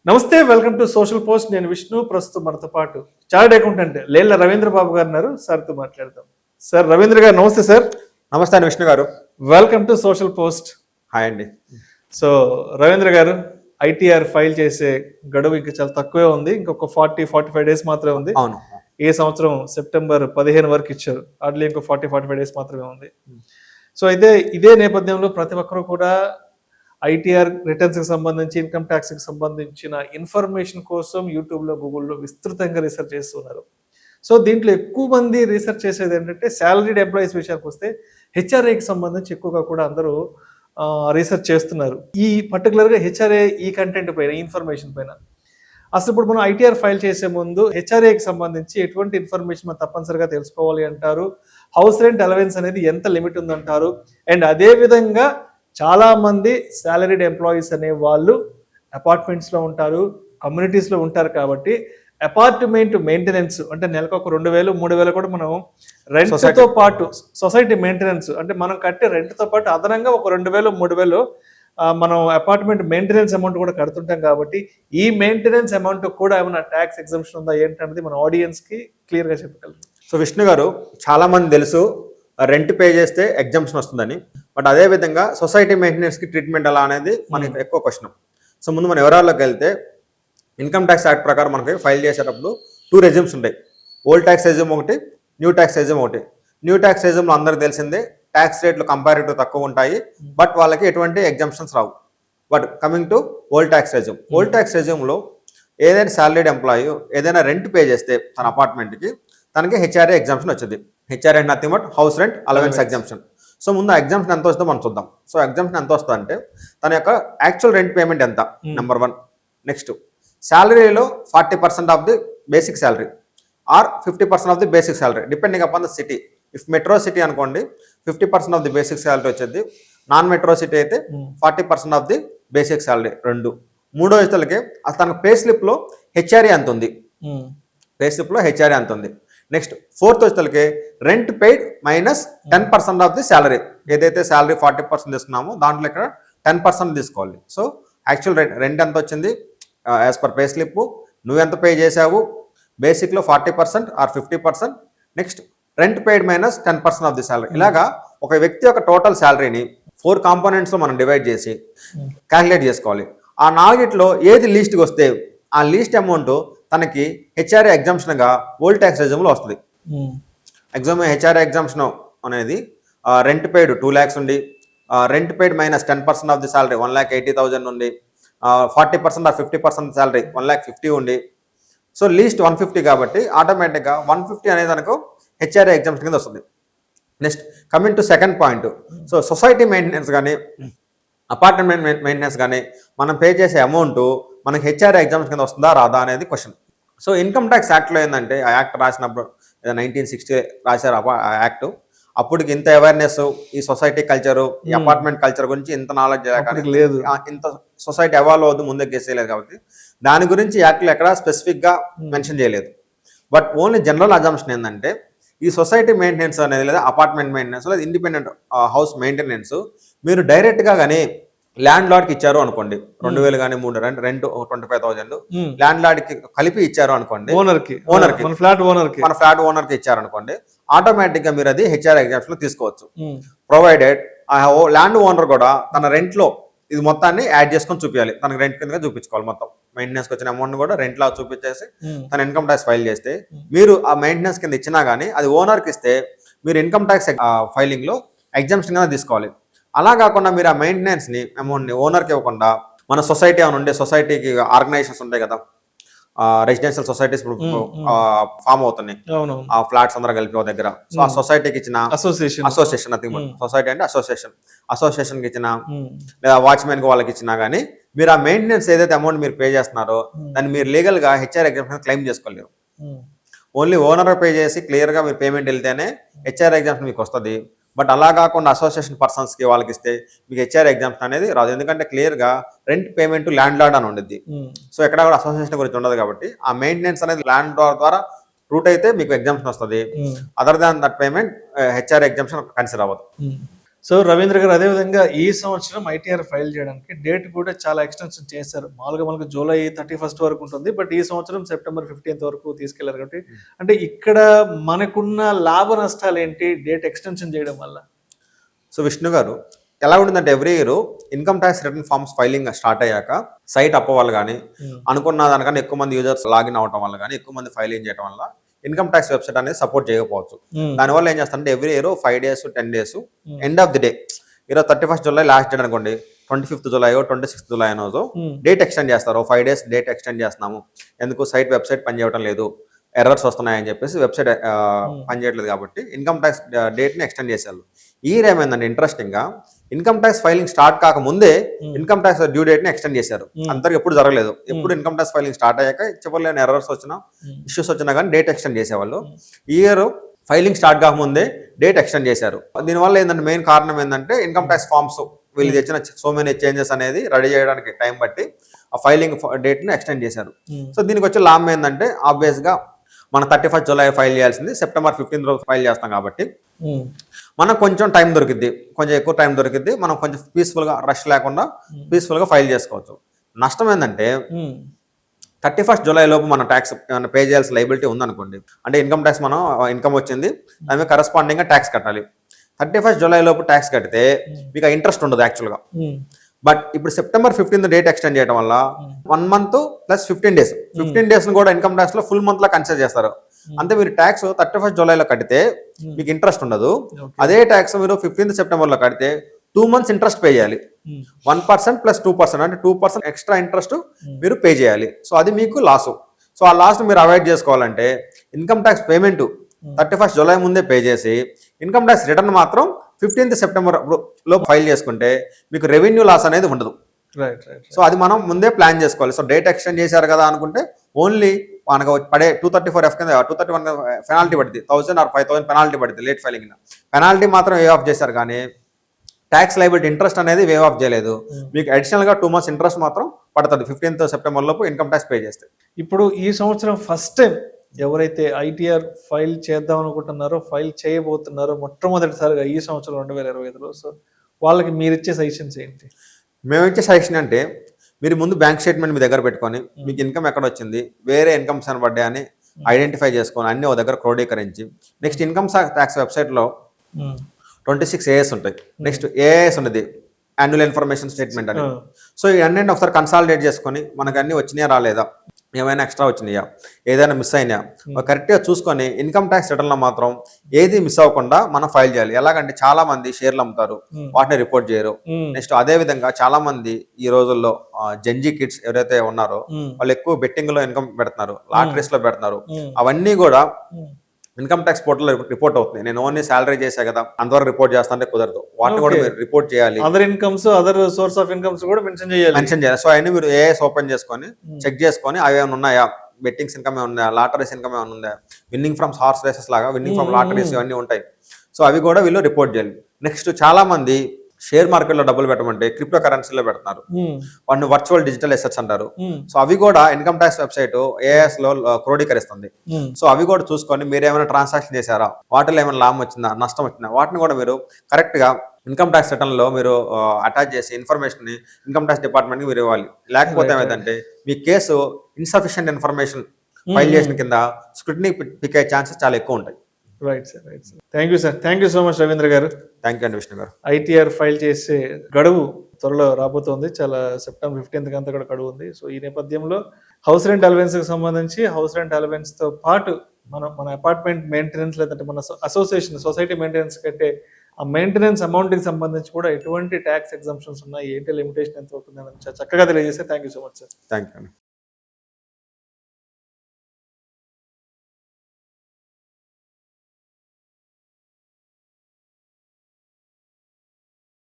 నమస్తే, welcome to social post. నేను విష్ణు. ప్రస్తుతం మనతో పాటు చార్టెడ్ అకౌంటెంట్ లేళ్ల రవీంద్ర బాబు గారు ఉన్నారు. సార్తో మాట్లాడదాం. సార్ రవీంద్ర గారు నమస్తే. సార్ నమస్తే అండి విష్ణు గారు. Welcome to social post. Hi అండి. సో రవీంద్ర గారు, ఐటీఆర్ ఫైల్ చేసే గడువు ఇంకా చాలా తక్కువే ఉంది. ఇంకొక 40-45 డేస్ మాత్రమే ఉంది. అవును, ఏ సంవత్సరం సెప్టెంబర్ 15 వరకు ఇచ్చారు. అట్లా ఇంకో 40-45 డేస్ మాత్రమే ఉంది. సో అయితే ఇదే నేపథ్యంలో ప్రతి ఒక్కరూ కూడా ఐటీఆర్ రిటర్న్స్ కి సంబంధించి, ఇన్కమ్ ట్యాక్స్ కి సంబంధించిన ఇన్ఫర్మేషన్ కోసం యూట్యూబ్లో, గూగుల్లో విస్తృతంగా రీసెర్చ్ చేస్తున్నారు. సో దీంట్లో ఎక్కువ మంది రీసెర్చ్ చేసేది ఏంటంటే శాలరీడ్ ఎంప్లాయీస్ విషయానికి వస్తే హెచ్ఆర్ఏకి సంబంధించి ఎక్కువగా కూడా అందరూ రీసెర్చ్ చేస్తున్నారు. ఈ పర్టికులర్గా హెచ్ఆర్ఏ ఈ కంటెంట్ పైన, ఈ ఇన్ఫర్మేషన్ పైన. అసలు ఇప్పుడు మనం ఐటీఆర్ ఫైల్ చేసే ముందు హెచ్ఆర్ఏకి సంబంధించి ఎటువంటి ఇన్ఫర్మేషన్ మనం తప్పనిసరిగా తెలుసుకోవాలి అంటారు? హౌస్ రెంట్ అలవెన్స్ అనేది ఎంత లిమిట్ ఉందంటారు? అండ్ అదే విధంగా చాలా మంది సాలరీడ్ ఎంప్లాయీస్ అనే వాళ్ళు అపార్ట్మెంట్స్ లో ఉంటారు, కమ్యూనిటీస్ లో ఉంటారు. కాబట్టి అపార్ట్మెంట్ మెయింటెనెన్స్ అంటే నెలకు ఒక 2,000-3,000 కూడా మనం రెంట్ తో పాటు, సొసైటీ మెయింటెనెన్స్ అంటే మనం కట్టే రెంట్ తో పాటు అదనంగా ఒక 2,000-3,000 మనం అపార్ట్మెంట్ మెయింటెనెన్స్ అమౌంట్ కూడా కడుతుంటాం. కాబట్టి ఈ మెయింటెనెన్స్ అమౌంట్ కూడా ఏమైనా ట్యాక్స్ ఎగ్జంప్షన్ ఉందా ఏంటనేది మన ఆడియన్స్ కి క్లియర్ గా చెప్పగలరు. సో విష్ణు గారు, చాలా మంది తెలుసు రెంట్ పే చేస్తే ఎగ్జంప్షన్ వస్తుందని. బట్ అదే విధంగా సొసైటీ మెయింటెనెన్స్ కి ట్రీట్మెంట్ ఎలా అనేది మనకి ఎక్కువ క్వశ్చన్. సో ముందు మన వివరాల్లోకి వెళ్తే, ఇన్కమ్ ట్యాక్స్ యాక్ట్ ప్రకారం మనకి ఫైల్ చేసేటప్పుడు 2 రెజ్యూమ్స్ ఉంటాయి. ఓల్డ్ ట్యాక్స్ రెజ్యూమ్ ఒకటి, న్యూ ట్యాక్స్ రెజ్యూమ్ ఒకటి. న్యూ ట్యాక్స్ రెజ్యూమ్లో అందరికి తెలిసిందే ట్యాక్స్ రేట్లు కంపారిటివ్ తక్కువ ఉంటాయి, బట్ వాళ్ళకి ఎటువంటి ఎగ్జంప్షన్స్ రావు. But coming to old tax regime, old tax రెజ్యూమ్లో ఏదైనా సాలరీడ్ ఎంప్లాయీ ఏదైనా రెంట్ పే చేస్తే తన అపార్ట్మెంట్కి, తనకి హెచ్ఆర్ఏ ఎగ్జంప్షన్ వచ్చింది. HRA nothing but house rent allowance exemption. So ముందు ఎగ్జంప్షన్ ఎంత వస్తుందో మనం చూద్దాం. సో ఎగ్జంప్షన్ ఎంత వస్తుంది అంటే, తన యొక్క యాక్చువల్ రెంట్ పేమెంట్ ఎంత, నెంబర్ 1. నెక్స్ట్, శాలరీలో 40% of the basic salary or 50% of the basic salary depending upon the city. If metro city అనుకోండి 50% ఆఫ్ ది బేసిక్ శాలరీ వచ్చేది. నాన్ మెట్రో సిటీ అయితే 40% ఆఫ్ ది బేసిక్ శాలరీ. 2. మూడో ఇతరులకి తన pay స్లిప్లో HRA ఎంత ఉంది, pay స్లిప్లో HRA ఎంత ఉంది. నెక్స్ట్, 4th వచ్చేసరికి rent paid minus 10% of the salary. ఏదైతే శాలరీ 40% తీసుకున్నామో దాంట్లో ఇక్కడ 10% తీసుకోవాలి. సో యాక్చువల్ రెంట్ ఎంత వచ్చింది యాజ్ పర్ పే స్లిప్, నువ్వు ఎంత పే చేసావు, బేసిక్లో 40% or 50%. Next, rent paid minus 10% of the salary. ఇలాగా ఒక వ్యక్తి యొక్క టోటల్ శాలరీని 4 కాంపోనెంట్స్లో మనం డివైడ్ చేసి క్యాలిక్యులేట్ చేసుకోవాలి. ఆ 4గిట్లో ఏది లీస్ట్కి వస్తే ఆ లీస్ట్ అమౌంట్ తనకి హెచ్ఆర్ఏ ఎగ్జంప్షన్గా ఓల్డ్ ట్యాక్స్ రెజ్యూమ్లో వస్తుంది. హెచ్ఆర్ఏ ఎగ్జంప్షన్ అనేది రెంట్ పెయిడ్ 2 lakhs ఉండి, rent paid minus 10% of the salary 1,80,000 ఉండి, 40% ఆర్ 50% శాలరీ 1,50,000 ఉండి, సో లీస్ట్ 150 కాబట్టి ఆటోమేటిక్గా 150 అనేది మనకు హెచ్ఆర్ఏ ఎగ్జంప్షన్ కింద వస్తుంది. Next, coming to second point. So society maintenance కానీ అపార్ట్మెంట్ మెయింటెనెన్స్ కానీ మనం పే చేసే అమౌంట్ మనకి హెచ్ఆర్ఏ ఎగ్జామ్స్ కింద వస్తుందా రాదా అనేది క్వశ్చన్. సో ఇన్కమ్ ట్యాక్స్ యాక్ట్లో ఏంటంటే, ఆ యాక్ట్ రాసినప్పుడు 1960 రాశారు ఆ యాక్ట్. అప్పటికి ఇంత అవేర్నెస్ ఈ సొసైటీ కల్చరు, ఈ అపార్ట్మెంట్ కల్చర్ గురించి ఇంత నాలెడ్జ్ లేదు, ఇంత సొసైటీ ఎవాల్వ్ అవుతుంది ముందే గెస్ చేయలేదు. కాబట్టి దాని గురించి యాక్ట్లో ఎక్కడ స్పెసిఫిక్గా మెన్షన్ చేయలేదు. బట్ ఓన్లీ జనరల్ అజంప్షన్ ఏంటంటే, ఈ సొసైటీ మెయింటెనెన్స్ అనేది లేదా అపార్ట్మెంట్ మెయింటెనెన్స్ లేదా ఇండిపెండెంట్ హౌస్ మెయింటెనెన్స్ మీరు డైరెక్ట్గా కానీ ల్యాండ్ లార్డ్కి ఇచ్చారు అనుకోండి, 2,000 కానీ 3 రెంట్ 25,000 ల్యాండ్ లార్డ్కి కలిపి ఇచ్చారు అనుకోండి, ఓనర్కి మన ఫ్లాట్ ఓనర్కి ఇచ్చారు అనుకోండి, ఆటోమేటిక్గా మీరు అది హెచ్ఆర్ఏ ఎగ్జామ్షన్ లో తీసుకోవచ్చు. ప్రొవైడెడ్ ఆ ల్యాండ్ ఓనర్ కూడా తన రెంట్లో ఇది మొత్తాన్ని యాడ్ చేసుకొని చూపించాలి. తనకి రెంట్ కింద చూపించుకోవాలి. మొత్తం మెయింటెనెన్స్ వచ్చిన అమౌంట్ కూడా రెంట్ లా చూపించేసి తన ఇన్కమ్ ట్యాక్స్ ఫైల్ చేస్తే, మీరు ఆ మెయింటెనెన్స్ కింద ఇచ్చినా కానీ అది ఓనర్కి ఇస్తే మీరు ఇన్కమ్ ట్యాక్స్ ఫైలింగ్ లో ఎగ్జామ్షన్ కింద తీసుకోవాలి. అలా కాకుండా మీరు ఆ మెయింటెనెన్స్ని అమౌంట్ని ఓనర్కి ఇవ్వకుండా, మన సొసైటీ ఏమైనా ఉండే సొసైటీకి ఆర్గనైజేషన్స్ ఉంటాయి కదా, రెసిడెన్షియల్ సొసైటీస్ ఫామ్ అవుతున్నాయి ఆ ఫ్లాట్స్ అందరూ కలిపి ఒక దగ్గర. సో ఆ సొసైటీకి ఇచ్చిన అసోసియేషన్ సొసైటీ అంటే అసోసియేషన్కి ఇచ్చిన లేదా వాచ్మెన్ కి వాళ్ళకి ఇచ్చినా కానీ మీరు ఆ మెయింటెనెన్స్ ఏదైతే అమౌంట్ మీరు పే చేస్తున్నారో దాన్ని మీరు లీగల్ గా హెచ్ఆర్ ఎగ్జామ్షన్ క్లెయిమ్ చేసుకోలేరు. ఓన్లీ ఓనర్ పే చేసి క్లియర్ గా మీరు పేమెంట్ వెళ్తేనే హెచ్ఆర్ ఎగ్జామ్షన్ మీకు వస్తుంది. బట్ అలా కాకుండా అసోసియేషన్ పర్సన్స్కి వాళ్ళకి ఇస్తే మీకు హెచ్ఆర్ ఎగ్జామ్షన్ అనేది రాదు. ఎందుకంటే క్లియర్గా రెంట్ పేమెంట్ ల్యాండ్ లార్డ్ అని ఉండేది. సో ఎక్కడ కూడా అసోసియేషన్ గురించి ఉండదు. కాబట్టి ఆ మెయింటెనెన్స్ అనేది ల్యాండ్ లార్డ్ ద్వారా రూట్ అయితే మీకు ఎగ్జామ్షన్ వస్తుంది. Other than that payment HR exemption consider అవ్వదు. సో రవీంద్ర గారు, అదేవిధంగా ఈ సంవత్సరం ఐటీఆర్ ఫైల్ చేయడానికి డేట్ కూడా చాలా ఎక్స్టెన్షన్ చేశారు. మామూలుగా మనకు జూలై 31 వరకు ఉంటుంది, బట్ ఈ సంవత్సరం సెప్టెంబర్ 15 వరకు తీసుకెళ్లారు. కాబట్టి అంటే ఇక్కడ మనకున్న లాభ నష్టాలు ఏంటి డేట్ ఎక్స్టెన్షన్ చేయడం వల్ల? సో విష్ణు గారు, ఎలా ఉంటుందంటే every year income tax return forms filing start అయ్యాక సైట్ అప్ వల్ల కానీ అనుకున్న దానికన్నా ఎక్కువ మంది యూజర్స్ లాగిన్ అవడం వల్ల కానీ ఎక్కువ మంది ఫైలింగ్ చేయడం వల్ల ఇన్కమ్ ట్యాక్స్ వెబ్సైట్ అనేది సపోర్ట్ చేయకపోవచ్చు. దానివల్ల ఏం చేస్తారంటే every year 5 days 10 days end of the day, 31st July last date అనుకోండి, 25th July 26th July అనో డేట్ ఎక్స్టెండ్ చేస్తారు. 5 days డేట్ ఎక్స్టెండ్ చేస్తున్నాము, ఎందుకు సైట్ వెబ్సైట్ పనిచేయడం లేదు, ఎర్రర్స్ వస్తున్నాయని చెప్పేసి వెబ్సైట్ పనిచేయట్లేదు కాబట్టి ఇన్కమ్ ట్యాక్స్ డేట్ని ఎక్స్టెండ్ చేశారు. ఈ ఇయర్ ఏమైందంటే ఇంట్రెస్టింగ్ గా ఇన్కమ్ ట్యాక్స్ ఫైలింగ్ స్టార్ట్ కాకముందే ఇన్కమ్ ట్యాక్స్ డ్యూ డేట్ ని ఎక్స్టెండ్ చేశారు. అందరికి ఎప్పుడు జరగలేదు. ఎప్పుడు ఇన్కమ్ ట్యాక్స్ ఫైలింగ్ స్టార్ట్ అయ్యాక చివరిలో ఎర్రర్స్ వచ్చినా ఇష్యూస్ వచ్చినా కానీ డేట్ ఎక్స్టెండ్ చేసేవాళ్ళు. ఈ ఇయర్ ఫైలింగ్ స్టార్ట్ కాకముందే డేట్ ఎక్స్టెండ్ చేశారు. దీనివల్ల ఏంటంటే మెయిన్ కారణం ఏంటంటే ఇన్కమ్ ట్యాక్స్ ఫార్మ్స్ వీళ్ళు తెచ్చిన సో మెనీ చేంజెస్ అనేది రెడీ చేయడానికి టైం బట్టి ఆ ఫైలింగ్ డేట్ ని ఎక్స్టెండ్ చేశారు. సో దీనికి వచ్చే లాభం ఏంటంటే ఆబ్వియస్ గా మనం 31st July ఫైల్ చేయాల్సింది September 15th రోజు ఫైల్ చేస్తాం కాబట్టి మనకు కొంచెం టైం దొరికిద్ది, కొంచెం ఎక్కువ టైం దొరికిద్ది, మనం కొంచెం పీస్ఫుల్గా రష్ లేకుండా పీస్ఫుల్గా ఫైల్ చేసుకోవచ్చు. నష్టం ఏంటంటే 31st July లోపు మన ట్యాక్స్ ఏమైనా పే చేయాల్సిన లైబిలిటీ ఉందనుకోండి, అంటే ఇన్కమ్ ట్యాక్స్ మనం ఇన్కమ్ వచ్చింది దాని మీద కరస్పాండింగ్గా ట్యాక్స్ కట్టాలి. 31st July లోపు ట్యాక్స్ కడితే మీకు ఇంట్రెస్ట్ ఉండదు యాక్చువల్గా. బట్ ఇప్పుడు September 15th డేట్ ఎక్స్టెండ్ చేయడం వల్ల 1 month ప్లస్ 15 days, 15 days కూడా ఇన్కమ్ ట్యాక్స్ లో ఫుల్ మంత్ లా కన్సిడర్ చేస్తారు. అంటే మీరు ట్యాక్స్ 31st July లో కడితే మీకు ఇంట్రెస్ట్ ఉండదు. అదే ట్యాక్స్ మీరు 15th September లో కడితే 2 months ఇంట్రెస్ట్ పే చేయాలి. 1% ప్లస్ 2%, అంటే 2% ఎక్స్ట్రా ఇంట్రెస్ట్ మీరు పే చేయాలి. సో అది మీకు లాసు. సో ఆ లాస్ మీరు అవాయిడ్ చేసుకోవాలంటే income tax payment 31st July ముందే పే చేసి ఇన్కమ్ ట్యాక్స్ రిటర్న్ మాత్రం 15th September లో ఫైల్ చేసుకుంటే మీకు రెవెన్యూ లాస్ అనేది ఉండదు. సో అది మనం ముందే ప్లాన్ చేసుకోవాలి. సో డేట్ ఎక్స్టెండ్ చేశారు కదా అనుకుంటే ఓన్లీ మనకు పడే 234F కింద 231 పెనాల్టీ పడుతుంది, 1000 or 5000 పెనాల్టీ పడుతుంది లేట్ ఫైలింగ్. పెనాల్టీ మాత్రం వే ఆఫ్ చేశారు కానీ ట్యాక్స్ లైబిలిటీ ఇంట్రెస్ట్ అనేది వే ఆఫ్ చేయలేదు. మీకు అడిషనల్ గా 2 months ఇంట్రెస్ట్ మాత్రం పడుతుంది 15th September లోపు ఇన్కమ్ ట్యాక్స్ పే చేస్తే. ఇప్పుడు ఈ సంవత్సరం ఫస్ట్ టైం ఎవరైతే ఐటీఆర్ ఫైల్ చేద్దాం అనుకుంటున్నారో, ఫైల్ చేయబోతున్నారో మొట్టమొదటిసారిగా ఈ సంవత్సరం 2025లో, సో వాళ్ళకి మీరు ఇచ్చే సజెషన్స్ ఏంటి? మేము ఇచ్చే సజెషన్ అంటే మీరు ముందు బ్యాంక్ స్టేట్మెంట్ మీ దగ్గర పెట్టుకొని మీకు ఇన్కమ్ ఎక్కడ వచ్చింది, వేరే ఇన్కమ్స్ అని పడ్డాయి అని ఐడెంటిఫై చేసుకొని అన్ని ఒక దగ్గర క్రోడీకరించి నెక్స్ట్ ఇన్కమ్ ట్యాక్స్ వెబ్సైట్లో 26 AS ఉంటాయి. నెక్స్ట్ ఏఎస్ ఉన్నది యాన్యువల్ ఇన్ఫర్మేషన్ స్టేట్మెంట్ అని. సో ఈ అన్నింటిని ఒకసారి కన్సాలిడేట్ చేసుకొని మనకు అన్ని వచ్చినాయా రాలేదా, ఏమైనా ఎక్స్ట్రా వచ్చినాయా, ఏదైనా మిస్ అయినా కరెక్ట్గా చూసుకొని ఇన్కమ్ ట్యాక్స్ రిటర్న్లో మాత్రం ఏది మిస్ అవ్వకుండా మనం ఫైల్ చేయాలి. ఎలాగంటే చాలా మంది షేర్లు అమ్ముతారు, వాటిని రిపోర్ట్ చేయరు. నెక్స్ట్ అదే విధంగా చాలా మంది ఈ రోజుల్లో జెన్జీ కిడ్స్ ఎవరైతే ఉన్నారో వాళ్ళు ఎక్కువ బెట్టింగ్ లో ఇన్కమ్ పెడుతున్నారు, లాటరీస్ లో పెడుతున్నారు. అవన్నీ కూడా ఇన్కమ్ ట్యాక్స్ పోర్టల్ రిపోర్ట్ అవుతుంది. నేను ఓన్లీ సాలరీ చేసా కదా అంతవరకు రిపోర్ట్ చేస్తానంటే కుదరదు, వాటిని కూడా మీరు రిపోర్ట్ చేయాలి. Other incomes, other source of incomes కూడా మెన్షన్ చేయాలి. సో అవన్నీ మీరు ఏఎస్ ఓపెన్ చేసుకొని చెక్ చేసుకొని అవి ఏమైనా ఉన్నాయా, బెట్టింగ్స్ ఇన్కమ్ ఏమైనా ఉందా, లాటరీస్ ఇన్కమ్ ఏమైనా ఉందా, విన్నింగ్ ఫ్రమ్ హార్స్ రేసెస్ లాగా విన్నింగ్ ఫ్రమ్ లాటరీస్ ఇవన్నీ ఉంటాయి. సో అవి కూడా వీళ్ళు రిపోర్ట్ చేయాలి. నెక్స్ట్ చాలా మంది షేర్ మార్కెట్ లో డబ్బులు పెట్టమంటే క్రిప్టో కరెన్సీలో పెడుతున్నారు, వాటిని వర్చువల్ డిజిటల్ అసెట్స్ అంటారు. సో అవి కూడా ఇన్కమ్ ట్యాక్స్ వెబ్సైట్ ఏఎస్ లో క్రోడీకరిస్తుంది. సో అవి కూడా చూసుకొని మీరు ఏమైనా ట్రాన్సాక్షన్ చేశారా, వాటిలో ఏమైనా లాభం వచ్చిందా, నష్టం వచ్చిందా, వాటిని కూడా మీరు కరెక్ట్ గా ఇన్కమ్ ట్యాక్స్ రిటర్న్ లో మీరు అటాచ్ చేసి ఇన్ఫర్మేషన్ ని ఇన్కమ్ ట్యాక్స్ డిపార్ట్మెంట్ కి మీరు ఇవ్వాలి. లేకపోతే ఏమైందంటే మీ కేసు ఇన్సఫిషియెంట్ ఇన్ఫర్మేషన్ ఫైల్ చేసిన కింద స్క్రూటినీ పిక్ అయ్యే ఛాన్సెస్ చాలా ఎక్కువ ఉంటాయి. Right sir, right sir. Thank you sir. Thank you so much Ravindra garu. Thank you అండి విష్ణు గారు. ఐటీఆర్ ఫైల్ చేసే గడువు త్వరలో రాబోతోంది, చాలా September 15th అంతా కూడా గడువు ఉంది. సో ఈ నేపథ్యంలో హౌస్ రెంట్ అలవెన్స్ కి సంబంధించి హౌస్ రెంట్ అలవెన్స్ తో పాటు మన అపార్ట్మెంట్ మెయింటెనెన్స్ లేదంటే మన అసోసియేషన్ సొసైటీ మెయింటెనెన్స్ కట్టే ఆ మెయింటెనెన్స్ అమౌంట్ కి సంబంధించి కూడా ఎటువంటి ట్యాక్స్ ఎగ్జంప్షన్స్ ఉన్నాయి, ఏంటి లిమిటేషన్ ఎంత అవుతుంది అని చక్కగా తెలియజేస్తే thank you so much sir. Thank you.